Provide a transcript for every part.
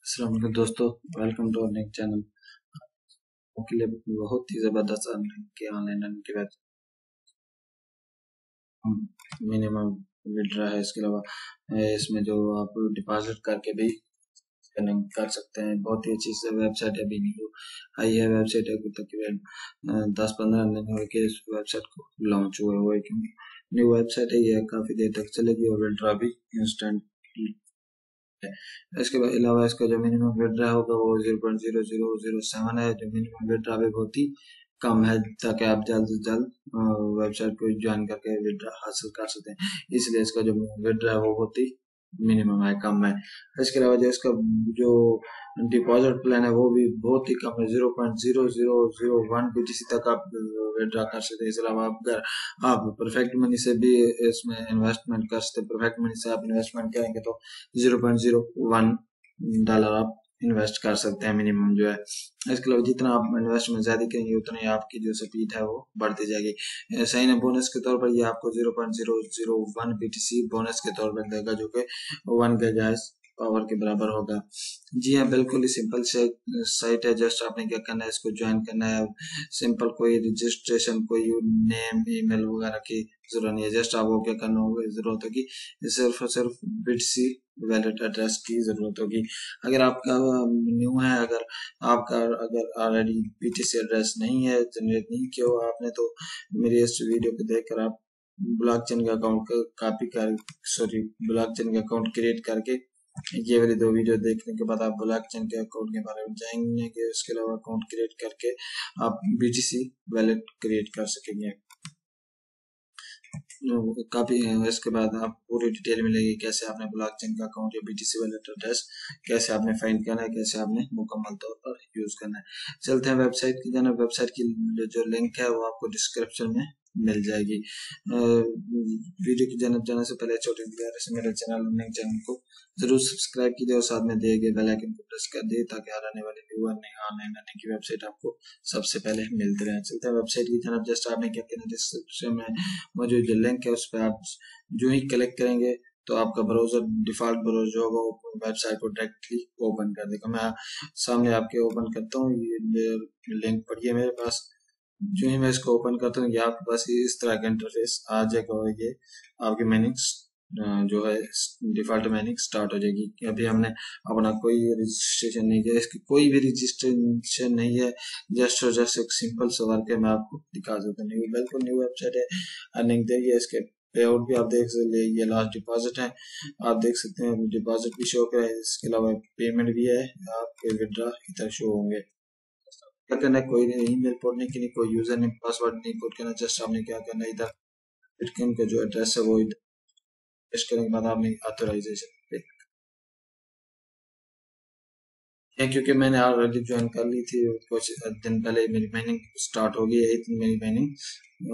अस्सलाम वालेकुम दोस्तों, वेलकम टू अवर चैनल। आपके लिए बहुत ही ज़बरदस्त अर्निंग के ऑनलाइन अर्निंग के बाद मिनिमम विड्रा है। इसके अलावा इसमें जो आप डिपॉजिट करके भी अर्निंग कर सकते हैं। बहुत ही अच्छी से वेबसाइट अभी न्यू आई है। वेबसाइट अभी तकरीबन 10-15 दिन हुए कि इस वेबसाइट को लॉन्च हुए हुए, क्योंकि न्यू वेबसाइट है, ये काफ़ी देर तक चलेगी और विड्रा भी इंस्टेंट। इसके अलावा इसका जो मिनिमम विड्रा होगा वो 0.0007 है। जो मिनिमम विड्रा भी बहुत ही कम है, ताकि आप जल्द से जल्द वेबसाइट को ज्वाइन करके विड्रा हासिल कर सकते हैं। इसलिए इसका जो विड्रा है वो बहुत ही मिनिमम है, कम है। इसके अलावा जो इसका जो डिपॉजिट प्लान है वो भी बहुत ही कम है, 0.0001 BTC तक आप विड्रा कर सकते हैं। इसके अलावा आप परफेक्ट मनी से भी इसमें इन्वेस्टमेंट कर सकते हैं। परफेक्ट मनी से आप इन्वेस्टमेंट करेंगे तो $0.01 आप इन्वेस्ट कर सकते हैं मिनिमम जो है। इसके अलावा जितना आप इन्वेस्टमेंट ज्यादा करेंगे उतनी आपकी जो स्पीड है वो बढ़ती जाएगी। सही है, बोनस के तौर पर ये आपको 0.001 BTC बोनस के तौर पर देगा, जो कि 1 गीगाहर्ट्ज पावर के बराबर होगा। जी हाँ, बिल्कुल ही सिंपल से साइट है। जस्ट आपने क्या करना है, इसको ज्वाइन करना है। सिंपल, कोई रजिस्ट्रेशन, कोई नेम ईमेल वगैरह की जरूरत नहीं है। जस्ट आपको क्या करना होगा, जरूरत होगी सिर्फ और सिर्फ BTC वैलेट एड्रेस की जरूरत होगी। अगर आपका न्यू है, अगर ऑलरेडी BTC एड्रेस नहीं है, जनरेट नहीं किया हो आपने, तो मेरी इस वीडियो को देखकर आप ब्लॉकचेन का ब्लॉकचेन का अकाउंट क्रिएट करके ये वाली 2 वीडियो देखने के बाद आप ब्लॉकचेन के अकाउंट के बारे में जानेंगे। उसके अलावा अकाउंट क्रिएट करके आप BTC वैलेट क्रिएट कर सकेंगे। काफी इसके बाद आप पूरी डिटेल मिलेगी, कैसे आपने ब्लॉकचेन का अकाउंट या BTC वैलेट एड्रेस कैसे आपने फाइंड करना है, कैसे आपने मुकम्मल तौर पर यूज करना है। चलते हैं वेबसाइट की जाना। वेबसाइट की जो लिंक है वो आपको डिस्क्रिप्शन में मिल जाएगी। वीडियो की जाने से पहले छोटी गुजारिश, मेरे चैनल को जरूर सब्सक्राइब कीजिए और साथ में दिए गए बेल आइकन को प्रेस कर दिए, ताकि आने वाले न्यू ऑनलाइन अर्निंग की वेबसाइट आपको सबसे पहले मिलते रहे। चलते हैं वेबसाइट की तरफ। जस्ट आपने क्या करना है, डिस्क्रिप्शन में मौजूद जो लिंक है उस पर आप जो ही क्लिक करेंगे तो आपका ब्राउजर, डिफॉल्ट ब्राउजर होगा, वो वेबसाइट को डायरेक्टली ओपन कर देगा। मैं सामने आपके ओपन करता हूँ, ये लिंक पड़ी है मेरे पास। जो ही मैं इसको ओपन करता हूँ, ये आपके पास इस तरह का इंटरफेस आ जाएगा और ये आपकी मैनिंग जो है डिफॉल्ट मैनिंग स्टार्ट हो जाएगी। अभी हमने अपना कोई रजिस्ट्रेशन नहीं किया, इसकी कोई भी रजिस्ट्रेशन नहीं है। जस्ट और जस्ट एक सिंपल सा वर्क है, मैं आपको दिखा देता हूँ। बिल्कुल न्यू वेबसाइट है, अर्निंग देगी। इसके पे आउट भी आप देख सकते हैं, ये लास्ट डिपॉजिट है, आप देख सकते हैं। डिपॉजिट भी शो कर है, इसके अलावा पेमेंट भी है, आपके विड्रॉ इधर शो होंगे। क्या करना है, कोई ईमेल पढ़ने के लिए, कोई यूजर नेम पासवर्ड नहीं पुट करना। जस्ट आपने क्या करना है, इधर बिटकॉइन का जो एड्रेस है वो पेस्ट करने के बाद आपने ऑथराइजेशन पे, क्योंकि मैंने ऑलरेडी ज्वाइन कर ली थी कुछ दिन पहले, मेरी माइनिंग स्टार्ट हो गई है। इतनी मेरी माइनिंग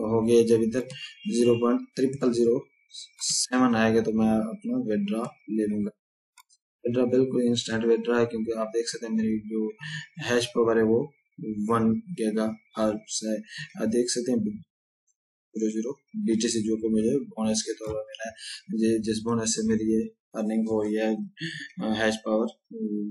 हो गई है। जब इधर 0.0007 आएगा तो मैं अपना विड्रॉ ले लूंगा। विड्रॉ बिल्कुल इंस्टेंट विड्रॉ है, क्योंकि आप देख सकते हैं मेरी जो हैश पावर है वो 1 गीगाहर्ट्ज है। आप देख सकते हैं 0 BTC जो को मुझे बोनस के तौर पर मिला है। जिस बोनस से मेरी ये अर्निंग हो रही है, हैश पावर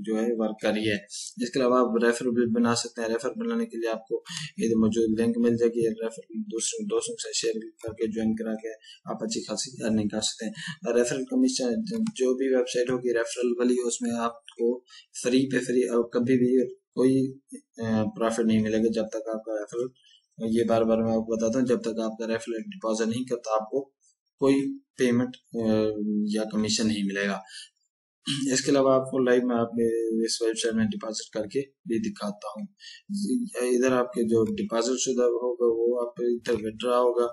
जो है वर्क कर रही है। इसके अलावा आप रेफर भी बना सकते हैं। रेफर बनाने के लिए आपको इधर मौजूद लिंक मिल जाएगी। रेफर दोस्तों से शेयर करके ज्वाइन करा के आप अच्छी खासी अर्निंग कर सकते हैं। रेफरल कमीशन जो भी वेबसाइट होगी रेफरल वाली, उसमें आपको फ्री पे फ्री और कभी भी कोई प्रॉफिट नहीं मिलेगा जब तक आपका रेफरल, ये बार बार मैं आपको बताता हूँ, जब तक आपका रेफरल डिपॉजिट नहीं करता आपको कोई पेमेंट या कमीशन नहीं मिलेगा। इसके अलावा आपको लाइव में आपने इस वेबसाइट में डिपॉजिट करके भी दिखाता हूँ। इधर आपके जो डिपॉजिट शुदा होगा वो आप इधर विड्रॉ होगा।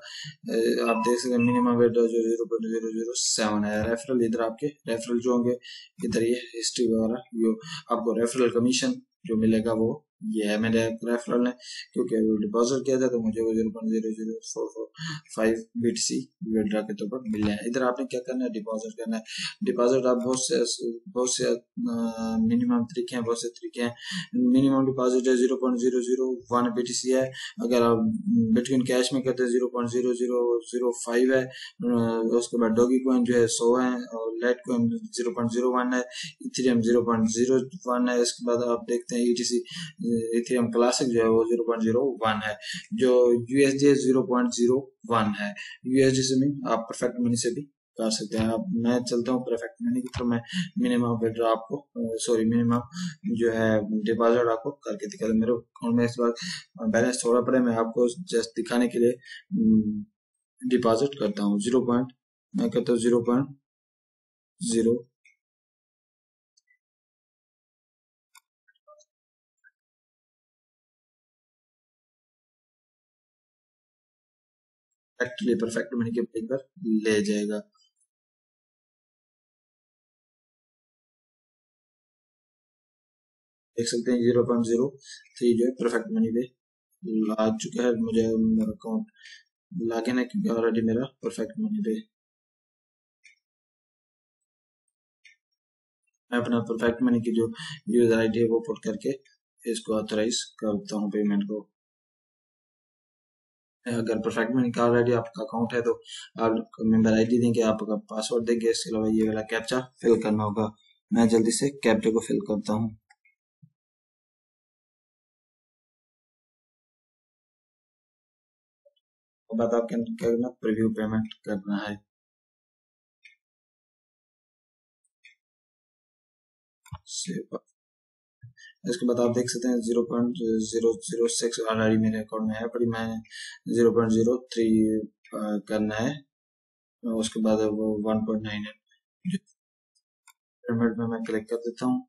आप देख सकते हैं मिनिमम विड्रॉ जो 0.007 है। रेफरल इधर आपके रेफरल जो होंगे, इधर ये हिस्ट्री वगैरह, जो आपको रेफरल कमीशन जो मिलेगा वो ये है मेरे रेफरल है, क्योंकि डिपॉजिट किया था तो मुझे वो 0.00445 BTC विड्रॉ के तौर पर मिले हैं। इधर आपने क्या करना है, डिपॉजिट करना है। डिपॉजिट आप बहुत से मिनिमम तरीके हैं, बहुत से तरीके हैं। मिनिमम डिपॉजिट है 0.001 BTC है। अगर आप बिटकॉइन कैश में करते हैं 0.0005 है। उसके बाद डॉगी कॉइन जो है 100 है, और लाइट कॉइन 0.01 है, इथेरियम 0.01 है। इसके बाद आप देखते हैं ETC इथेरियम क्लासिक जो है वो 0.01 है। जो USD 0.01 है। USD से नहीं, आप परफेक्ट मनी से भी कर सकते हैं। अब मैं चलता हूँ परफेक्ट मनी की, तो मैं मिनिमम विड्रॉ आपको मिनिमम जो है डिपॉजिट आपको करके दिखा दूं। मेरे अकाउंट में इस बार बैलेंस थोड़ा पड़े, मैं आपको जस्ट दिखाने के लिए डिपॉजिट करता हूँ। मैं करता हूँ 0.0 एक्चुअली परफेक्ट मनी के पेज पर ले जाएगा। देख सकते हैं 0.03 जो है परफेक्ट मनी पे आ चुका है। मुझे मेरा अकाउंट लॉगिन है क्योंकि ऑलरेडी मेरा परफेक्ट मनी पे मैं अपना परफेक्ट मनी की जो यूजर आईडी है वो पुट करके इसको ऑथराइज करता हूँ पेमेंट को। अगर परफेक्ट मनी का ऑलरेडी आपका अकाउंट है तो आप मेंबर आईडी देंगे, आपका पासवर्ड देंगे, इसके अलावा ये वाला कैप्चा फिल करना होगा। मैं जल्दी से कैप्चा को फिल करता हूँ। बाद आपके क्या करना, प्रीव्यू पेमेंट करना है। इसके बाद आप देख सकते हैं 0.006 ऑलरेडी मेरे अकाउंट में है, पर मैं 0.03 करना है। उसके बाद वो 1.9 है। पेमेंट में मैं क्लिक कर देता हूँ।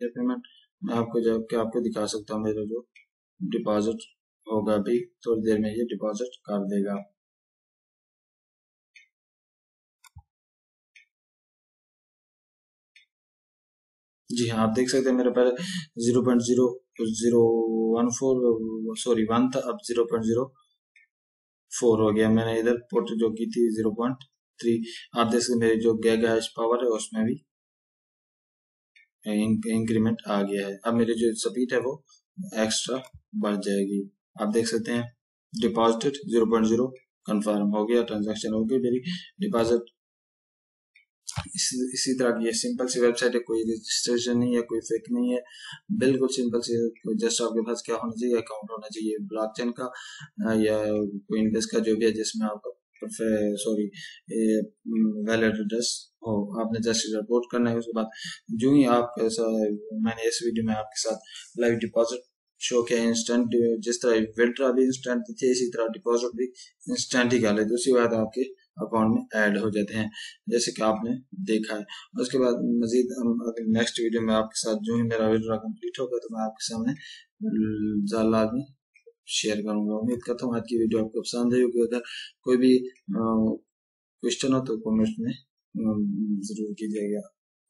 ये पेमेंट मैं आपको जब के आपको दिखा सकता हूँ, मेरा जो डिपॉजिट होगा अभी थोड़ी देर में ये डिपॉजिट कर देगा। जी हाँ, आप देख सकते हैं मेरे पास 0.0014 सॉरी 1 था, अब 0.04 हो गया। मैंने इधर पुट जो की थी 0.3। आप देख सकते हैं मेरी जो गीगा हैश पावर है उसमें भी इंक्रीमेंट आ गया है। अब मेरी जो स्पीड है वो एक्स्ट्रा बढ़ जाएगी। आप देख सकते हैं डिपॉजिट 0.0 कंफर्म हो गया, ट्रांजैक्शन हो गई मेरी डिपॉजिट। इसी तरह की ये सिंपल सी वेबसाइट है, कोई रजिस्ट्रेशन नहीं है, कोई फेक नहीं है, बिल्कुल सिंपल सी। जस्ट आपके पास क्या होना चाहिए, अकाउंट होना चाहिए ब्लॉकचेन का या कोइनबेस का जो भी है, जिसमें आपका सॉरी वैलिड एड्रेस हो। आपने जस्ट रिपोर्ट करना है। उसके बाद जो ही आप ऐसा, मैंने इस वीडियो में आपके साथ लाइव डिपॉजिट शो किया इंस्टेंट, जिस तरह विड्रॉ भी इंस्टेंट थे इसी तरह डिपॉजिट भी इंस्टेंट ही कर लेते, उसी बाद आपके अकाउंट में ऐड हो जाते हैं, जैसे कि आपने देखा है। उसके बाद मजीद नेक्स्ट वीडियो में आपके साथ जो ही मेरा विड्रॉ कंप्लीट होगा तो मैं आपके सामने लाजमी शेयर करूंगा। उम्मीद करता हूँ आज की वीडियो आपको पसंद आई होगी। अगर कोई भी क्वेश्चन हो तो कमेंट में जरूर कीजिएगा।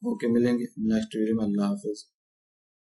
ओके, मिलेंगे नेक्स्ट वीडियो में। अल्लाह हाफिज।